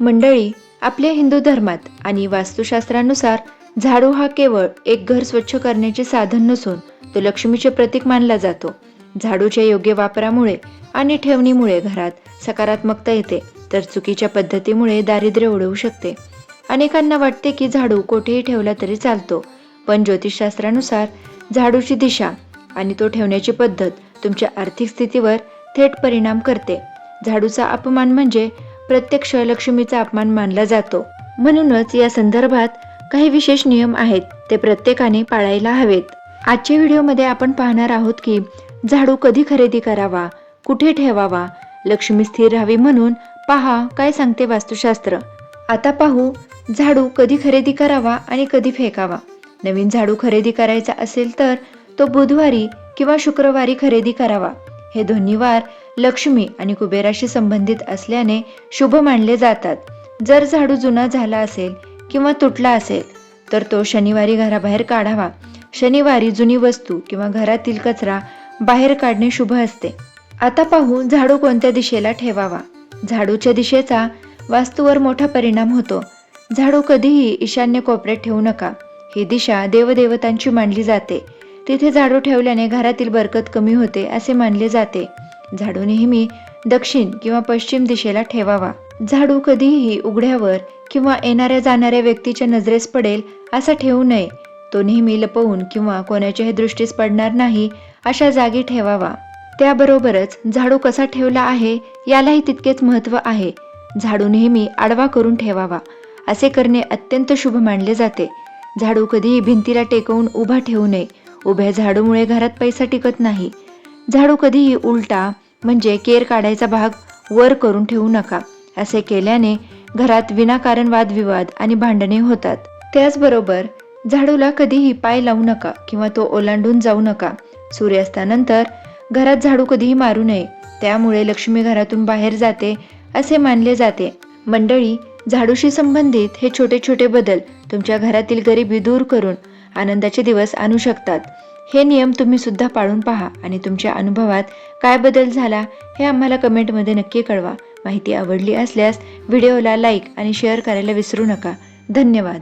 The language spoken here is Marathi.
मंडळी, आपल्या हिंदू धर्मात आणि वास्तुशास्त्रानुसार झाडू हा केवळ एक घर स्वच्छ करण्याचे साधन नसून तो लक्ष्मीचे प्रतीक मानला जातो. झाडूच्या योग्य वापरामुळे आणि ठेवणीमुळे घरात सकारात्मकता येते, तर चुकीच्या पद्धतीमुळे दारिद्र्य ओढवू शकते. अनेकांना वाटते की झाडू कोठेही ठेवला तरी चालतो, पण ज्योतिषशास्त्रानुसार झाडूची दिशा आणि तो ठेवण्याची पद्धत तुमच्या आर्थिक स्थितीवर थेट परिणाम करते. झाडूचा अपमान म्हणजे प्रत्यक्ष लक्ष्मीचा अपमान मानला जातो. म्हणूनच या संदर्भात काही विशेष नियम आहेत, ते प्रत्येकाने पाळायला हवेत. आजच्या व्हिडिओमध्ये आपण पाहणार आहोत की झाडू कधी खरेदी करावा, कुठे ठेवावा, लक्ष्मी स्थिर राहावी म्हणून पहा काय सांगते वास्तुशास्त्र. आता पाहू झाडू कधी खरेदी करावा आणि कधी फेकावा. नवीन झाडू खरेदी करायचा असेल तर तो बुधवारी किंवा शुक्रवारी खरेदी करावा. हे दोन्ही वार लक्ष्मी आणि कुबेराशी संबंधित असल्याने शुभ मानले जातात. जर झाडू जुना झाला असेल किंवा तुटला असेल तर तो शनिवारी घराबाहेर काढावा. शनिवारी जुनी वस्तू किंवा घरातील कचरा बाहेर काढणे शुभ असते. आता पाहू झाडू कोणत्या दिशेला ठेवावा. झाडूच्या दिशेचा वास्तूवर मोठा परिणाम होतो. झाडू कधीही ईशान्य कोपऱ्यात ठेवू नका. ही दिशा देवदेवतांची मानली जाते. तिथे झाडू ठेवल्याने घरातील बरकत कमी होते असे मानले जाते. झाडू नेहमी दक्षिण किंवा पश्चिम दिशेला ठेवावा. झाडू कधीही उघड्यावर किंवा येणाऱ्या जाणाऱ्या व्यक्तीच्या नजरेस पडेल असा ठेवू नये. तो नेहमी लपवून किंवा कोणाच्याही दृष्टीस पडणार नाही अशा जागी ठेवावा. त्याबरोबरच झाडू कसा ठेवला आहे यालाही तितकेच महत्त्व आहे. झाडू नेहमी आडवा करून ठेवावा. असे करणे अत्यंत शुभ मानले जाते. झाडू कधीही भिंतीला टेकवून उभा ठेवू नये. उभ्या झाडूमुळे घरात पैसा टिकत नाही. झाडू कधीही उलटा म्हणजे केर काढायचा भाग वर करून ठेवू नका. असे केल्याने घरात विनाकारण वादविवाद आणि भांडणे होतात. त्याचबरोबर झाडूला कधीही पाय लावू नका किंवा तो ओलांडून जाऊ नका. सूर्यास्तानंतर घरात झाडू कधीही मारू नये, त्यामुळे लक्ष्मी घरातून बाहेर जाते असे मानले जाते. मंडळी, झाडूशी संबंधित हे छोटे छोटे बदल तुमच्या घरातील गरिबी दूर करून आनंदाचे दिवस आणू शकतात. हे नियम तुम्ही सुद्धा पाळून पहा आणि तुमच्या अनुभवात काय बदल झाला हे आम्हाला कमेंटमध्ये नक्की कळवा. माहिती आवडली असल्यास व्हिडिओला लाईक आणि शेअर करायला विसरू नका. धन्यवाद.